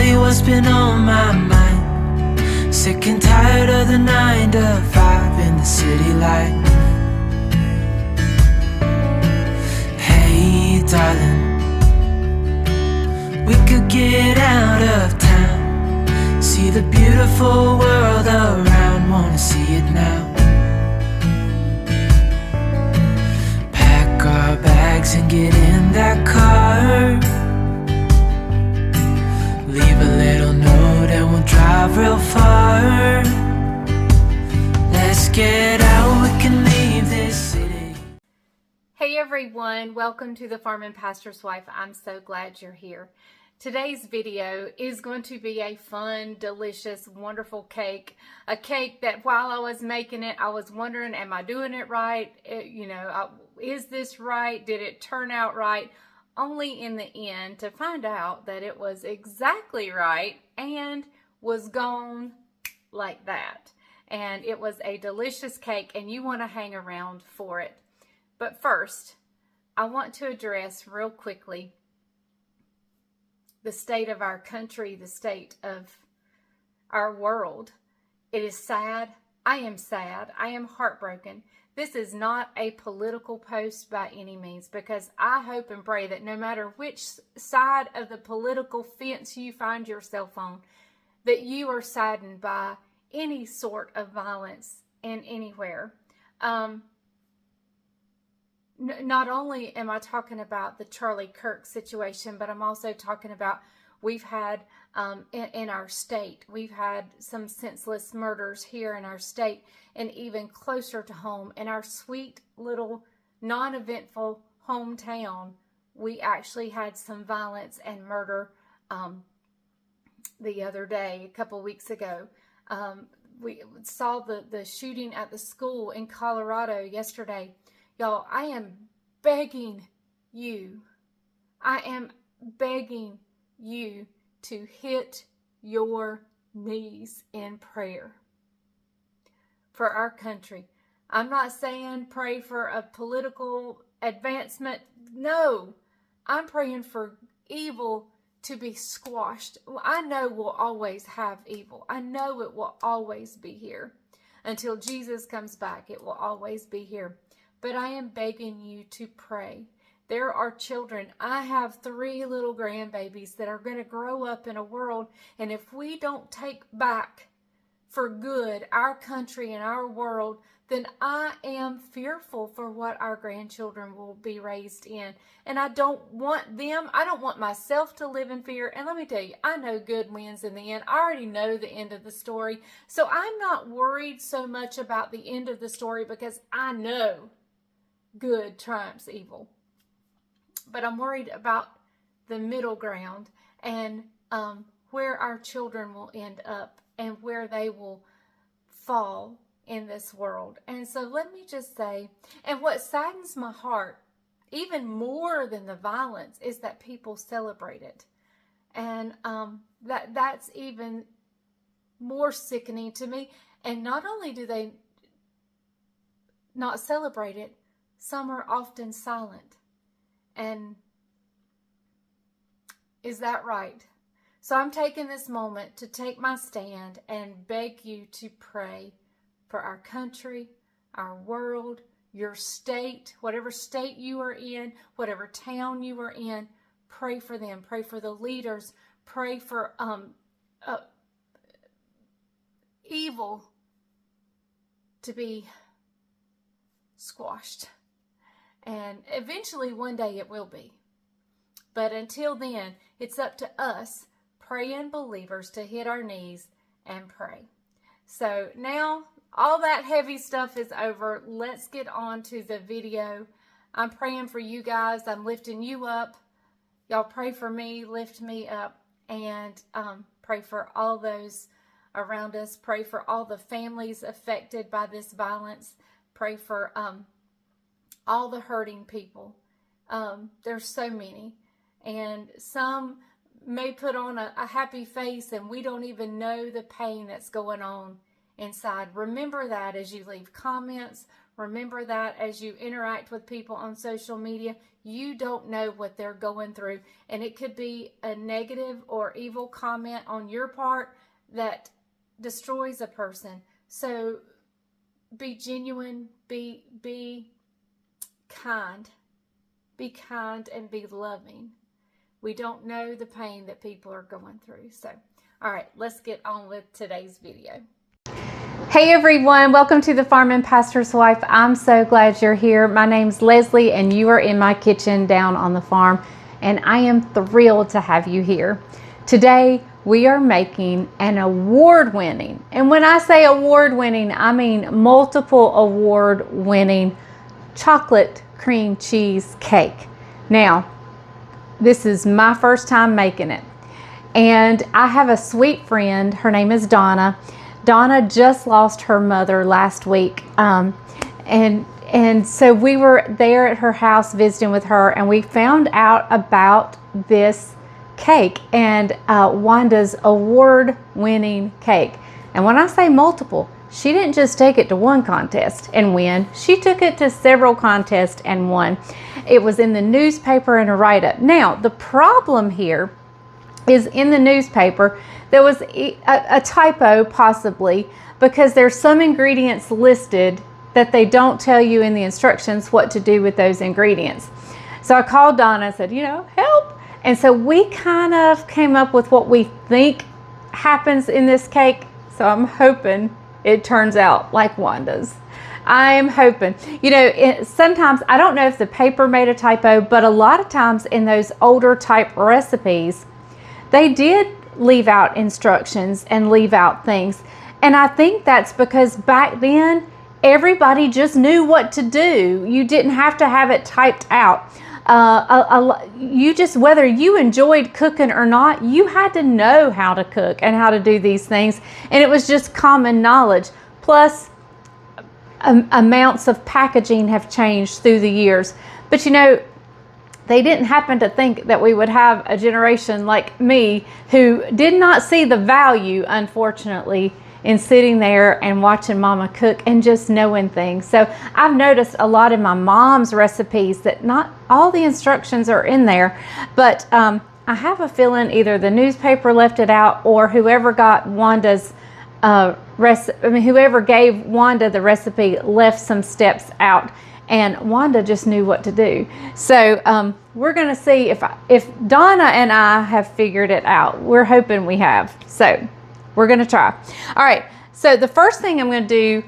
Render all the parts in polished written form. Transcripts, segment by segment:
you what's been on my mind. Sick and tired of the 9 to 5 in the city life. Hey darling, we could get out of town, see the beautiful world around, wanna see it now. Pack our bags and get in that car, leave a little note and we'll drive real far. Let's get out, we can leave this city. Hey everyone, welcome to the Farm and Pastor's Wife. I'm so glad you're here. Today's video is going to be a fun, delicious, wonderful cake. A cake that while I was making it, I was wondering, am I doing it right? Is this right? Did it turn out right? Only in the end to find out that it was exactly right and was gone like that. And it was a delicious cake and you want to hang around for it. But first, I want to address real quickly the state of our country, the state of our world. It is sad. I am sad. I am heartbroken. This is not a political post by any means, because I hope and pray that no matter which side of the political fence you find yourself on, that you are saddened by any sort of violence in anywhere. Not only am I talking about the Charlie Kirk situation, but I'm also talking about we've had in our state, we've had some senseless murders here in our state, and even closer to home, in our sweet little non-eventful hometown, we actually had some violence and murder the other day, a couple weeks ago. We saw the shooting at the school in Colorado yesterday. Y'all, I am begging you to hit your knees in prayer for our country. I'm not saying pray for a political advancement. No, I'm praying for evil to be squashed. I know we'll always have evil. I know it will always be here. Until Jesus comes back, it will always be here. But I am begging you to pray. There are children. I have 3 little grandbabies that are going to grow up in a world, and if we don't take back for good our country and our world, then I am fearful for what our grandchildren will be raised in. And I don't want them, I don't want myself to live in fear. And let me tell you, I know good wins in the end. I already know the end of the story. So I'm not worried so much about the end of the story, because I know good triumphs evil. But I'm worried about the middle ground and where our children will end up and where they will fall in this world. And so let me just say, and what saddens my heart even more than the violence is that people celebrate it. And that's even more sickening to me. And not only do they not celebrate it, some are often silent. And is that right? So I'm taking this moment to take my stand and beg you to pray for our country, our world, your state, whatever state you are in, whatever town you are in. Pray for them. Pray for the leaders. Pray for evil to be squashed. And eventually one day it will be. But until then, it's up to us, praying believers, to hit our knees and pray. So now all that heavy stuff is over. Let's get on to the video. I'm praying for you guys. I'm lifting you up. Y'all pray for me, lift me up, and pray for all those around us. Pray for all the families affected by this violence. Pray for all the hurting people. There's so many. And some may put on a happy face and we don't even know the pain that's going on inside. Remember that as you leave comments. Remember that as you interact with people on social media, you don't know what they're going through. And it could be a negative or evil comment on your part that destroys a person. So be genuine, be kind. Be kind and be loving. We don't know the pain that people are going through. So, all right, let's get on with today's video. Hey everyone, welcome to the Farm and Pastor's Wife. I'm so glad you're here. My name's Leslie and you are in my kitchen down on the farm, and I am thrilled to have you here. Today we are making an award-winning, and when I say award-winning, I mean multiple award-winning chocolate cream cheese cake. Now, this is my first time making it, and I have a sweet friend. Her name is Donna. Donna just lost her mother last week, and so we were there at her house visiting with her, and we found out about this cake and Wanda's award-winning cake. And when I say multiple, she didn't just take it to one contest and win. She took it to several contests and won. It was in the newspaper and a write-up. Now, the problem here is in the newspaper, there was a typo possibly, because there's some ingredients listed that they don't tell you in the instructions what to do with those ingredients. So I called Donna and said, help. And so we kind of came up with what we think happens in this cake. So I'm hoping it turns out like Wanda's. I'm hoping. Sometimes, I don't know if the paper made a typo, but a lot of times in those older type recipes, they did leave out instructions and leave out things. And I think that's because back then, everybody just knew what to do. You didn't have to have it typed out. Whether you enjoyed cooking or not, you had to know how to cook and how to do these things. And it was just common knowledge. Plus, amounts of packaging have changed through the years. But they didn't happen to think that we would have a generation like me who did not see the value, unfortunately, in sitting there and watching Mama cook and just knowing things. So I've noticed a lot in my mom's recipes that not all the instructions are in there, but I have a feeling either the newspaper left it out or whoever got Wanda's whoever gave Wanda the recipe left some steps out, and Wanda just knew what to do. So we're going to see if Donna and I have figured it out. We're hoping we have. So we're going to try. All right. So the first thing I'm going to do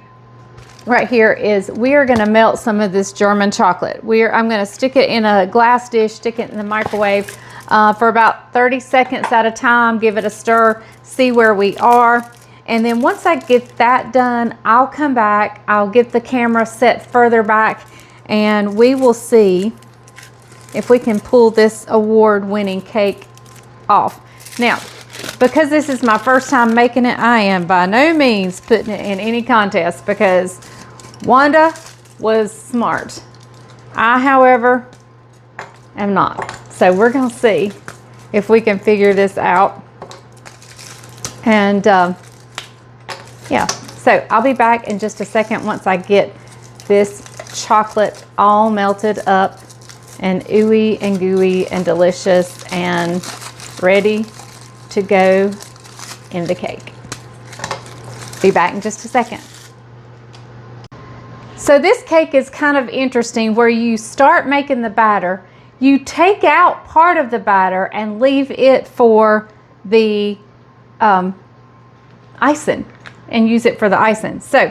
right here is we are going to melt some of this German chocolate. I'm going to stick it in a glass dish, stick it in the microwave for about 30 seconds at a time. Give it a stir, see where we are. And then once I get that done, I'll come back. I'll get the camera set further back, and we will see if we can pull this award-winning cake off. Now, because this is my first time making it, I am by no means putting it in any contest because Wanda was smart. I, however, am not. So we're going to see if we can figure this out. And yeah, so I'll be back in just a second once I get this chocolate all melted up and ooey and gooey and delicious and ready to go in the cake. Be back in just a second. So this cake is kind of interesting where you start making the batter, you take out part of the batter and leave it for the icing, and use it for the icing. So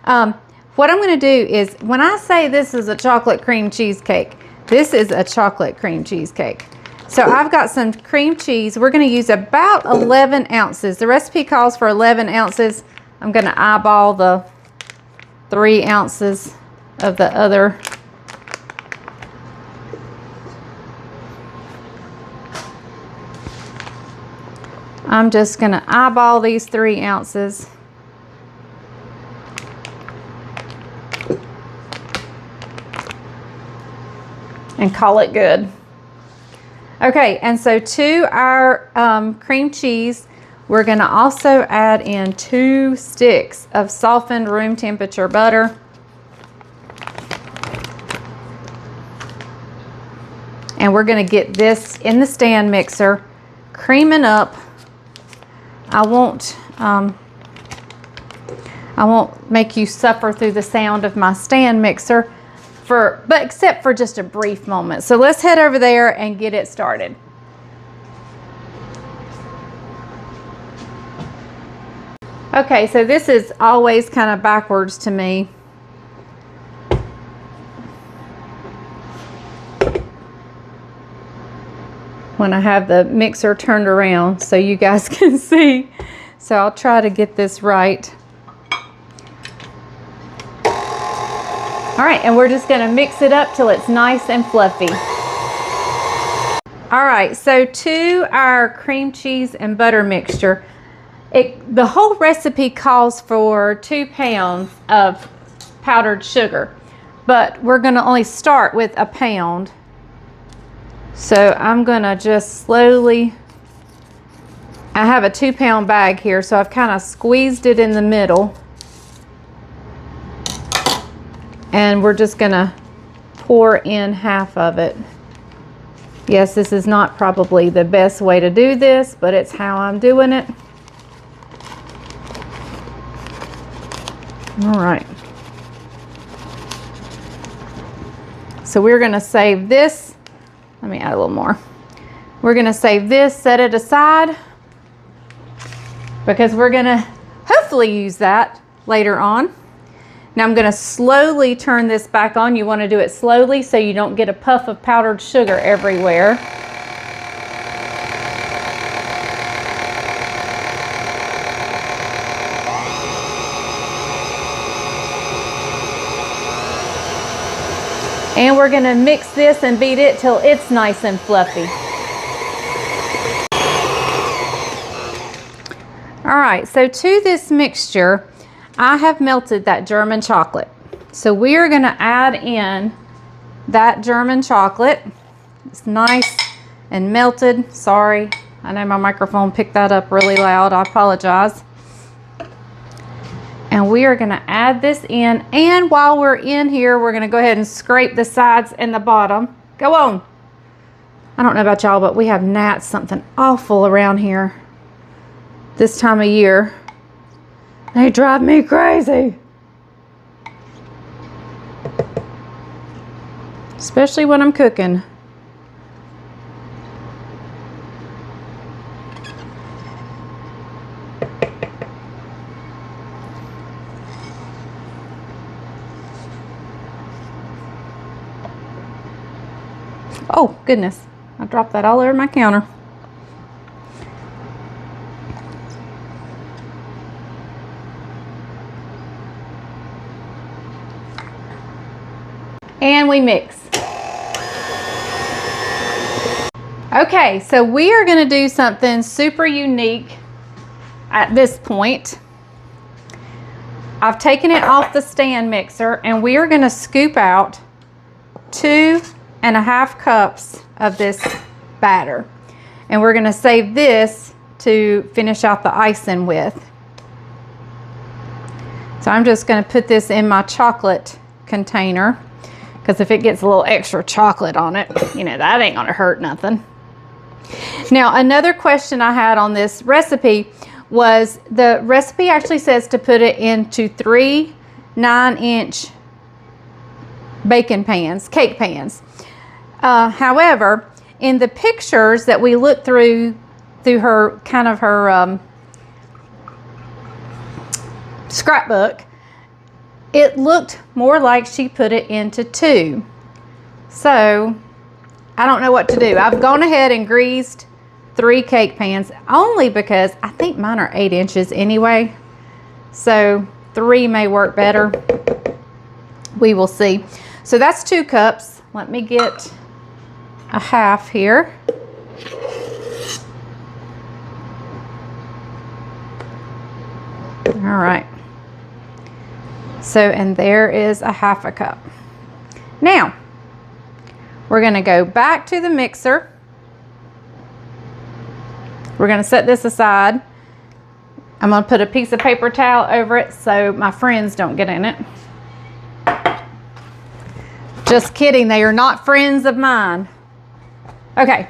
what I'm going to do is, when I say this is a chocolate cream cheesecake, this is a chocolate cream cheesecake. So I've got some cream cheese. We're going to use about 11 ounces. The recipe calls for 11 ounces. I'm going to eyeball the 3 ounces of the other. I'm just going to eyeball these 3 ounces. And call it good. Okay, and so to our cream cheese, we're going to also add in 2 sticks of softened room temperature butter. And we're gonna get this in the stand mixer, creaming up. I won't make you suffer through the sound of my stand mixer but except for just a brief moment. So let's head over there and get it started. Okay, so this is always kind of backwards to me. When I have the mixer turned around so you guys can see. So I'll try to get this right. All right, and we're just gonna mix it up till it's nice and fluffy. All right, so to our cream cheese and butter mixture, the whole recipe calls for 2 pounds of powdered sugar, but we're gonna only start with a pound. So I'm gonna just slowly, I have a 2-pound bag here, so I've kind of squeezed it in the middle. And we're just gonna pour in half of it. Yes, this is not probably the best way to do this, but it's how I'm doing it. All right. So we're gonna save this. Let me add a little more. We're gonna save this, set it aside, because we're gonna hopefully use that later on. Now I'm gonna slowly turn this back on. You wanna do it slowly so you don't get a puff of powdered sugar everywhere. And we're gonna mix this and beat it till it's nice and fluffy. All right, so to this mixture, I have melted that German chocolate. So we are gonna add in that German chocolate. It's nice and melted. Sorry, I know my microphone picked that up really loud. I apologize. And we are gonna add this in. And while we're in here, we're gonna go ahead and scrape the sides and the bottom. Go on. I don't know about y'all, but we have gnats, something awful around here this time of year. They drive me crazy. Especially when I'm cooking. Oh, goodness. I dropped that all over my counter. And we mix. Okay, so we are going to do something super unique at this point. I've taken it off the stand mixer and we are going to scoop out 2.5 cups of this batter. And we're going to save this to finish out the icing with. So I'm just going to put this in my chocolate container, because if it gets a little extra chocolate on it, you know, that ain't gonna hurt nothing. Now, another question I had on this recipe was, the recipe actually says to put it into 3 9-inch baking pans, cake pans. However, in the pictures that we looked through her kind of her scrapbook, it looked more like she put it into 2. So I don't know what to do. I've gone ahead and greased 3 cake pans, only because I think mine are 8 inches anyway. So 3 may work better. We will see. So that's 2 cups. Let me get a half here. All right. So, and there is a 1/2 cup. Now, we're gonna go back to the mixer. We're gonna set this aside. I'm gonna put a piece of paper towel over it so my friends don't get in it. Just kidding, they are not friends of mine. Okay,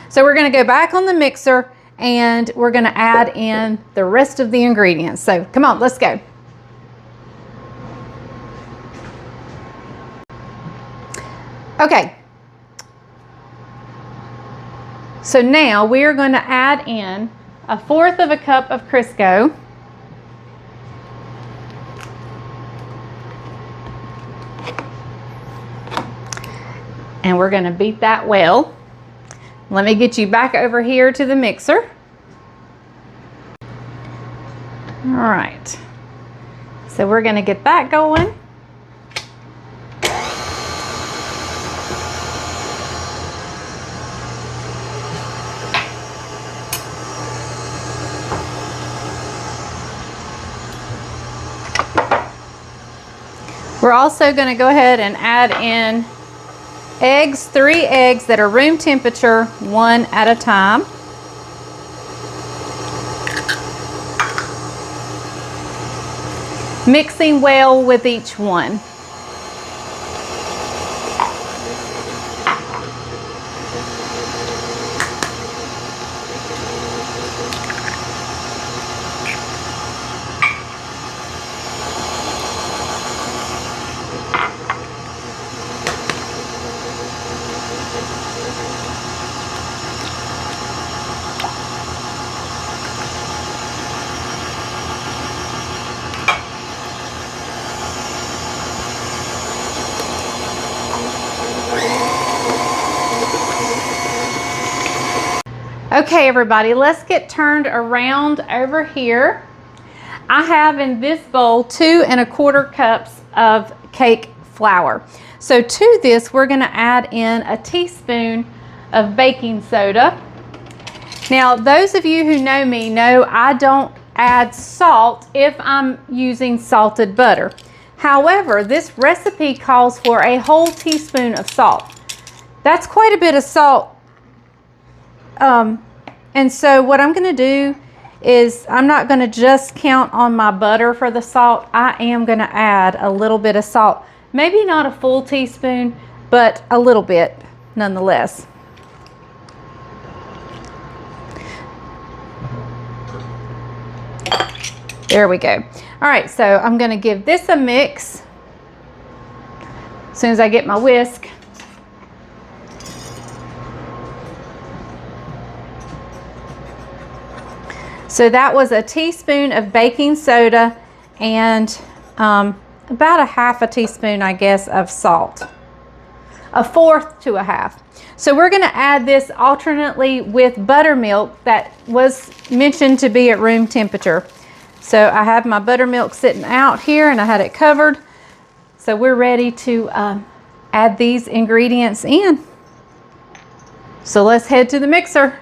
so we're going to go back on the mixer and we're going to add in the rest of the ingredients. So come on, let's go. Okay, so now we are going to add in 1/4 cup of Crisco. And we're going to beat that well. Let me get you back over here to the mixer. All right, so we're going to get that going. We're also going to go ahead and add in eggs, 3 eggs that are room temperature, 1 at a time. Mixing well with each one. Okay, everybody, let's get turned around over here. I have in this bowl 2 1/4 cups of cake flour. So to this, we're going to add in a teaspoon of baking soda. Now, those of you who know me know I don't add salt if I'm using salted butter. However, this recipe calls for a whole teaspoon of salt. That's quite a bit of salt. And so what I'm going to do is I'm not going to just count on my butter for the salt. I am going to add a little bit of salt. Maybe not a full teaspoon, but a little bit nonetheless. There we go. All right, so I'm going to give this a mix as soon as I get my whisk. So that was a teaspoon of baking soda and about a 1/2 teaspoon, I guess, of salt. 1/4 to a 1/2. So we're going to add this alternately with buttermilk that was mentioned to be at room temperature. So I have my buttermilk sitting out here and I had it covered. So we're ready to add these ingredients in. So let's head to the mixer.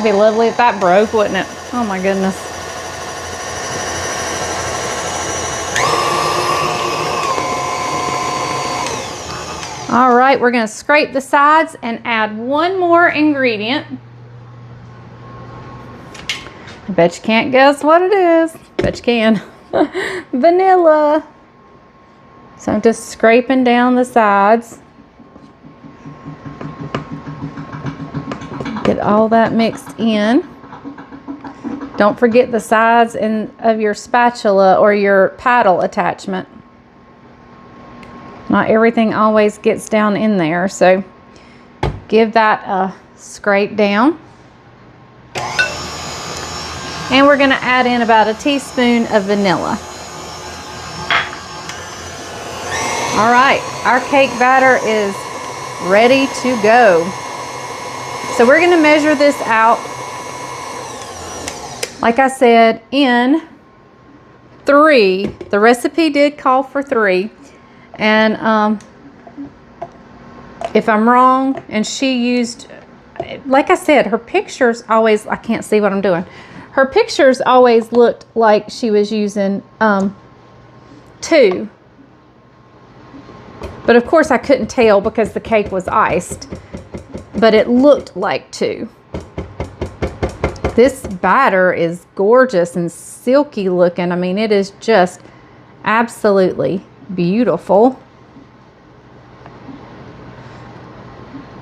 It'd be lovely if that broke, wouldn't it? Oh my goodness. All right, we're going to scrape the sides and add one more ingredient. I bet you can't guess what it is. Bet you can. Vanilla. So I'm just scraping down the sides. Get all that mixed in. Don't forget the sides of your spatula or your paddle attachment. Not everything always gets down in there, so give that a scrape down. And we're gonna add in about a teaspoon of vanilla. All right, our cake batter is ready to go. So we're gonna measure this out, like I said, in 3. The recipe did call for 3. And if I'm wrong, and she used, like I said, her pictures always, I can't see what I'm doing. Her pictures always looked like she was using 2. But of course I couldn't tell because the cake was iced. But it looked like 2. This batter is gorgeous and silky looking. I mean, it is just absolutely beautiful.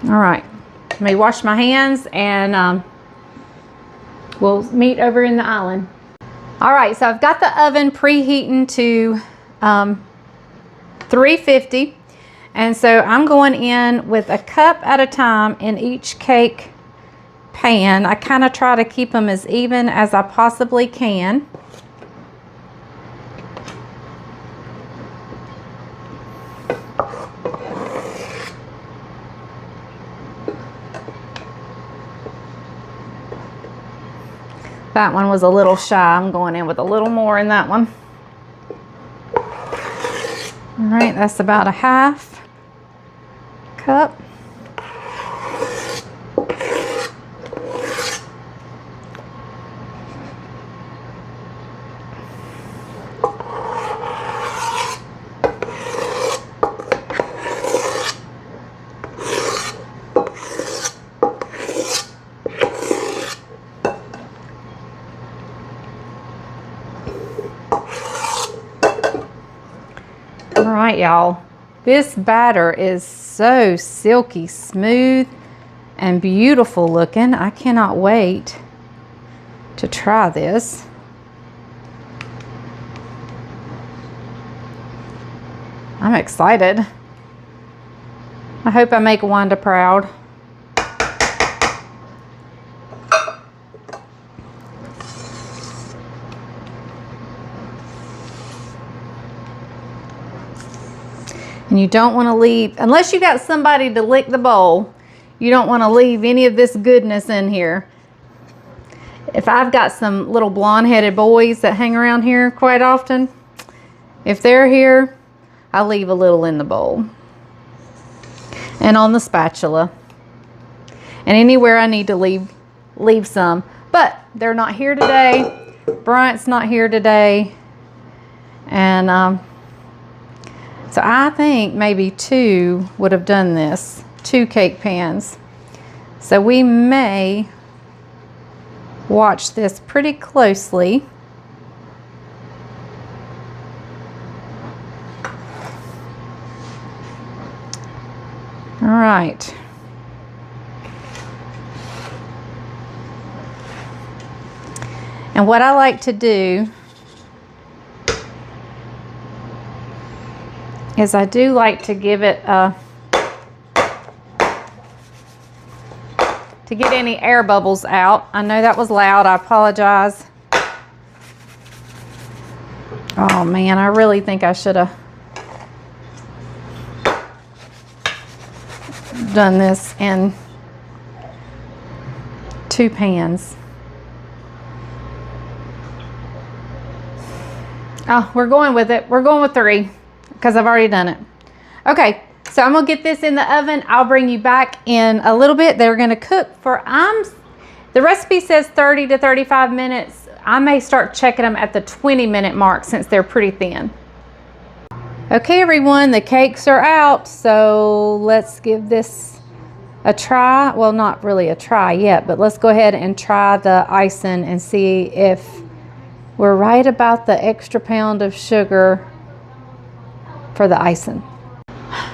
All right, let me wash my hands and we'll meet over in the island. All right, so I've got the oven preheating to 350. And so I'm going in with a cup at a time in each cake pan. I kind of try to keep them as even as I possibly can. That one was a little shy. I'm going in with a little more in that one. All right, that's about a half cup. All right, y'all. This batter is so silky smooth and beautiful looking. I cannot wait to try this. I'm excited. I hope I make Wanda proud. And you don't want to leave, unless you got somebody to lick the bowl, you don't want to leave any of this goodness in here. If I've got some little blonde-headed boys that hang around here quite often, if they're here, I leave a little in the bowl. And on the spatula. And anywhere I need to leave some. But they're not here today. Bryant's not here today. And so I think maybe 2 would have done this. 2 cake pans. So we may watch this pretty closely. All right. And what I like to do is I do like to give it to get any air bubbles out. I know that was loud. I apologize. Oh man, I really think I should have done this in 2 pans. Oh, we're going with it. We're going with 3 because I've already done it. Okay, so I'm gonna get this in the oven. I'll bring you back in a little bit. They're gonna cook for, the recipe says 30 to 35 minutes. I may start checking them at the 20-minute mark since they're pretty thin. Okay, everyone, the cakes are out, so let's give this a try. Well, not really a try yet, but let's go ahead and try the icing and see if we're right about the extra pound of sugar for the icing.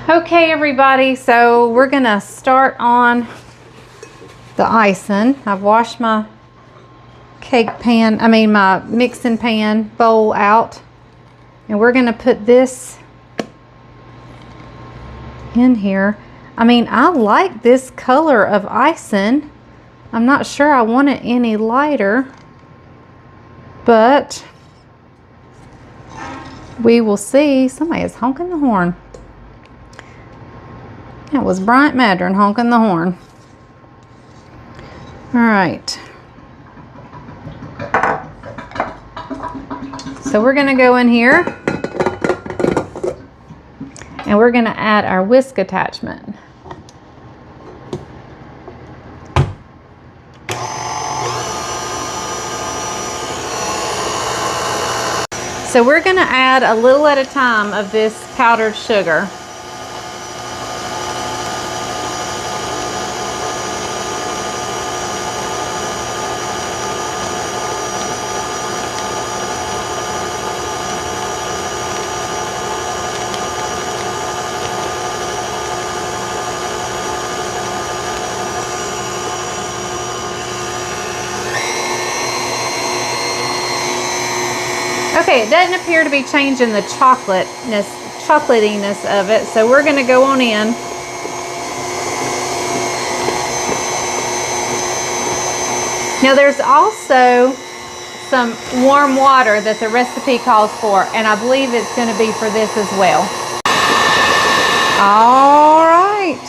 Okay, everybody, so we're gonna start on the icing. I've washed my my mixing pan bowl out, and we're gonna put this in here. I mean, I like this color of icing. I'm not sure I want it any lighter. But we will see. Somebody is honking the horn. That was Bryant Madron honking the horn. All right. So we're going to go in here and we're going to add our whisk attachment. So we're going to add a little at a time of this powdered sugar. Okay, it doesn't appear to be changing the chocolatiness of it, so we're going to go on in. Now there's also some warm water that the recipe calls for, and I believe it's going to be for this as well. All right,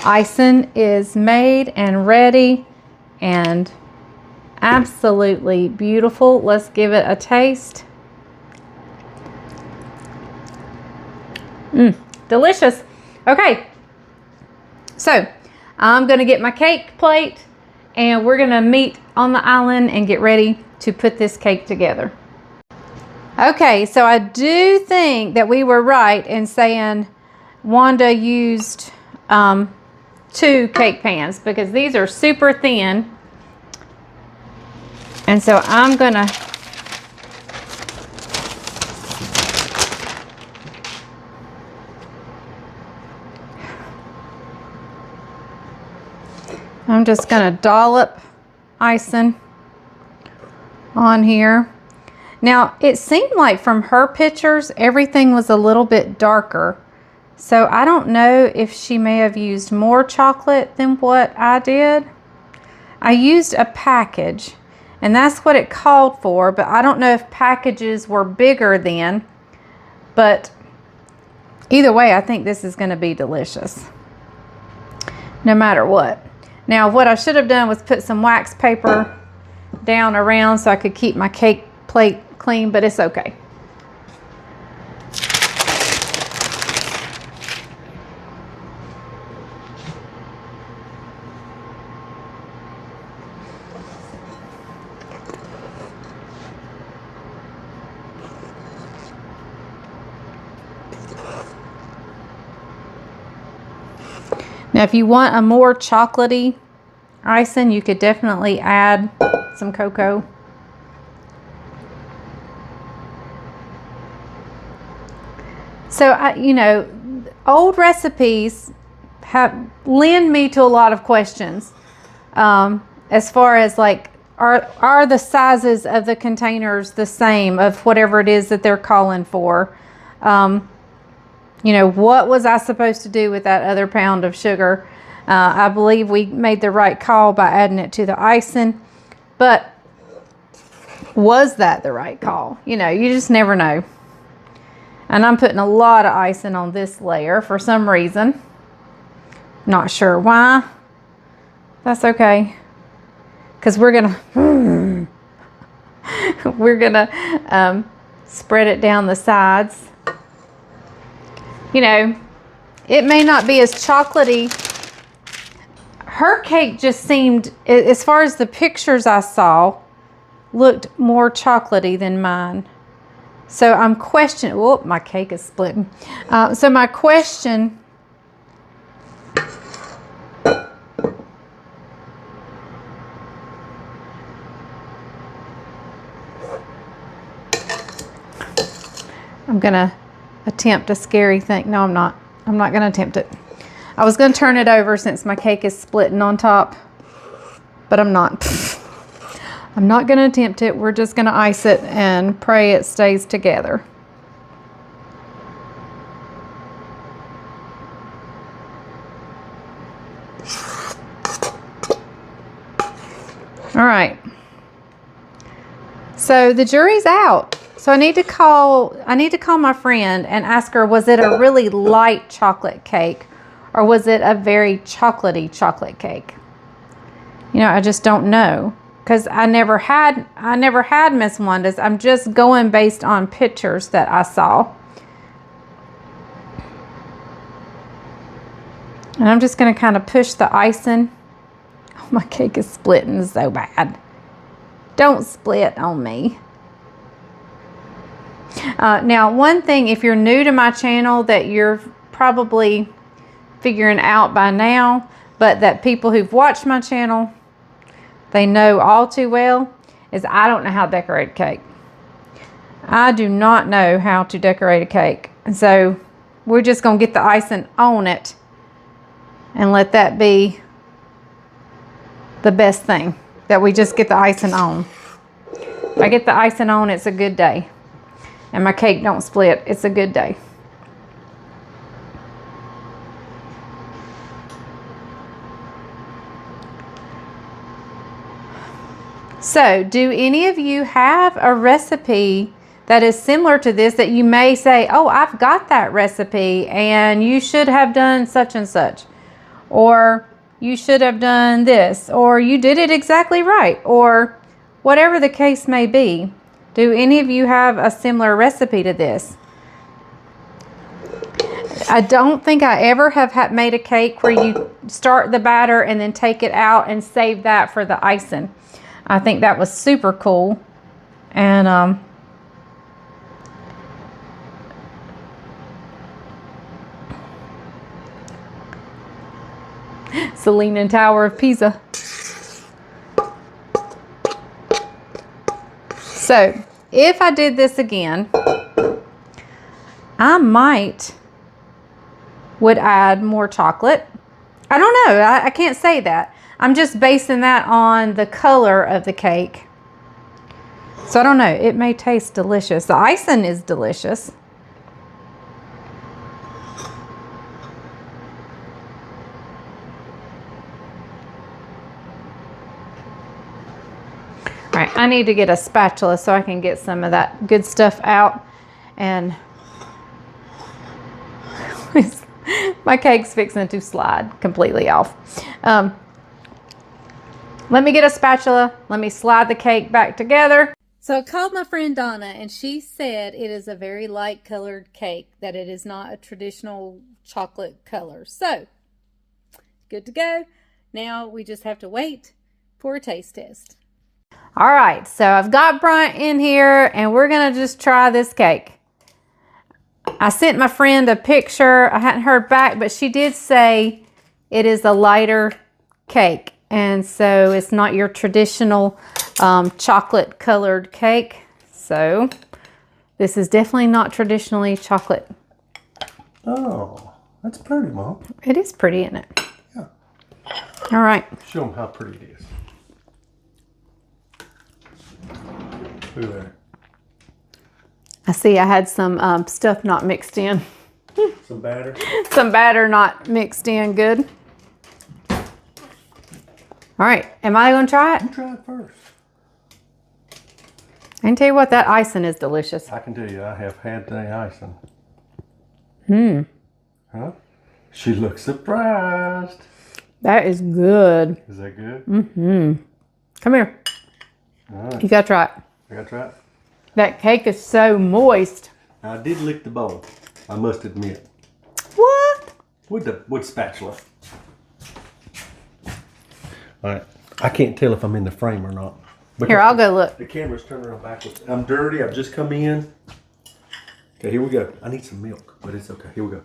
icing is made and ready and absolutely beautiful. Let's give it a taste. Delicious. Okay, so I'm gonna get my cake plate and we're gonna meet on the island and get ready to put this cake together. Okay, so I do think that we were right in saying Wanda used 2 cake pans because these are super thin. And so I'm just gonna dollop icing on here. Now it seemed like from her pictures everything was a little bit darker, so I don't know if she may have used more chocolate than what I did. I used a package and that's what it called for, but I don't know if packages were bigger then. But either way, I think this is going to be delicious no matter what. Now what I should have done was put some wax paper down around so I could keep my cake plate clean, but it's okay. Now if you want a more chocolatey icing, you could definitely add some cocoa. So you know, old recipes lend me to a lot of questions as far as like, are the sizes of the containers the same of whatever it is that they're calling for? You know, what was I supposed to do with that other pound of sugar? I believe we made the right call by adding it to the icing, but was that the right call? You know, you just never know. And I'm putting a lot of icing on this layer for some reason. Not sure why. That's okay. Because we're gonna spread it down the sides. You know, it may not be as chocolatey. Her cake just seemed, as far as the pictures I saw, looked more chocolatey than mine. So I'm questioning, whoop, my cake is splitting. So my question, I'm gonna attempt a scary thing. No, I'm not. I'm not going to attempt it. I was going to turn it over since my cake is splitting on top, but I'm not. I'm not going to attempt it. We're just going to ice it and pray it stays together. All right. So the jury's out. So I need to call my friend and ask her, was it a really light chocolate cake or was it a very chocolatey chocolate cake? You know, I just don't know, because I never had Miss Wanda's. I'm just going based on pictures that I saw. And I'm just going to kind of push the icing. Oh, my cake is splitting so bad. Don't split on me. Now, one thing, if you're new to my channel, that you're probably figuring out by now, but that people who've watched my channel, they know all too well, is I don't know how to decorate a cake. I do not know how to decorate a cake. And so we're just going to get the icing on it and let that be the best thing, that we just get the icing on. If I get the icing on, it's a good day. And my cake don't split, it's a good day. So, do any of you have a recipe that is similar to this that you may say, oh, I've got that recipe and you should have done such and such, or you should have done this, or you did it exactly right, or whatever the case may be? Do any of you have a similar recipe to this? I don't think I ever have made a cake where you start the batter and then take it out and save that for the icing. I think that was super cool. And Leaning Tower of Pisa. So, if I did this again, I would add more chocolate. I don't know. I can't say that. I'm just basing that on the color of the cake. So I don't know. It may taste delicious. The icing is delicious. All right, I need to get a spatula so I can get some of that good stuff out. And my cake's fixing to slide completely off. Let me get a spatula. Let me slide the cake back together. So I called my friend Donna, and she said it is a very light colored cake, that it is not a traditional chocolate color. So, good to go. Now we just have to wait for a taste test. All right, so I've got Bryant in here, and we're going to just try this cake. I sent my friend a picture. I hadn't heard back, but she did say it is a lighter cake. And so it's not your traditional chocolate colored cake. So this is definitely not traditionally chocolate. Oh, that's pretty, Mom. It is pretty, isn't it? Yeah. All right. Show them how pretty it is. Look at that. I see I had some stuff not mixed in. Some batter. Some batter not mixed in good. All right, am I going to try it? You try it first. I can tell you what, that icing is delicious. I can tell you, I have had the icing. Huh? She looks surprised. That is good. Is that good? Come here. All right. You got to try it. I got to try it. That cake is so moist. Now, I did lick the bowl, I must admit. What? With spatula. All right. I can't tell if I'm in the frame or not. Here, I'll go look. The camera's turned around backwards. I'm dirty. I've just come in. Okay, here we go. I need some milk, but it's okay. Here we go.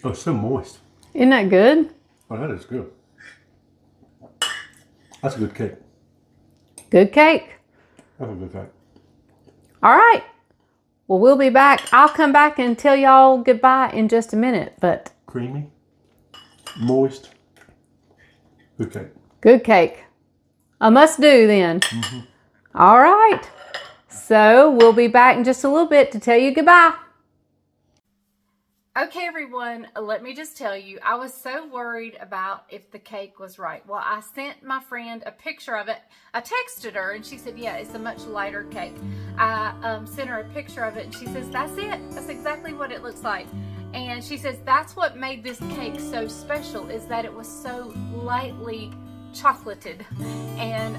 Oh, it's so moist. Isn't that good? Oh, that is good. That's a good cake. Good cake. That's a good cake. All right. Well, we'll be back. I'll come back and tell y'all goodbye in just a minute, but Creamy, moist, good cake. good cake. A must do then. All right. So we'll be back in just a little bit to tell you goodbye. Okay, everyone, let me just tell you, I was so worried about if the cake was right. Well, I sent my friend a picture of it. I texted her and she said, yeah, it's a much lighter cake. I sent her a picture of it and she says, that's it. That's exactly what it looks like. And she says, that's what made this cake so special, is that it was so lightly chocolated. And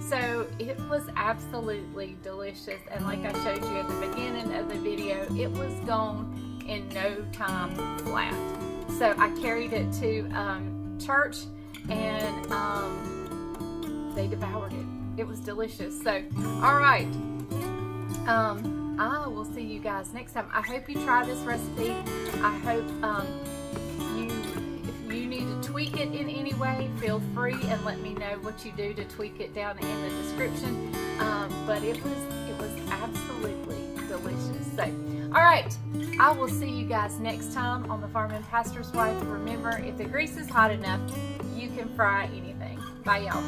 so it was absolutely delicious. And like I showed you at the beginning of the video, it was gone in no time flat. So I carried it to church and they devoured it. It was delicious. So all right, I will see you guys next time. I hope you try this recipe. I hope if you need to tweak it in any way, feel free and let me know what you do to tweak it down in the description. But it was absolutely delicious. So all right, I will see you guys next time on The Farming Pastor's Wife. Remember, if the grease is hot enough, you can fry anything. Bye, y'all.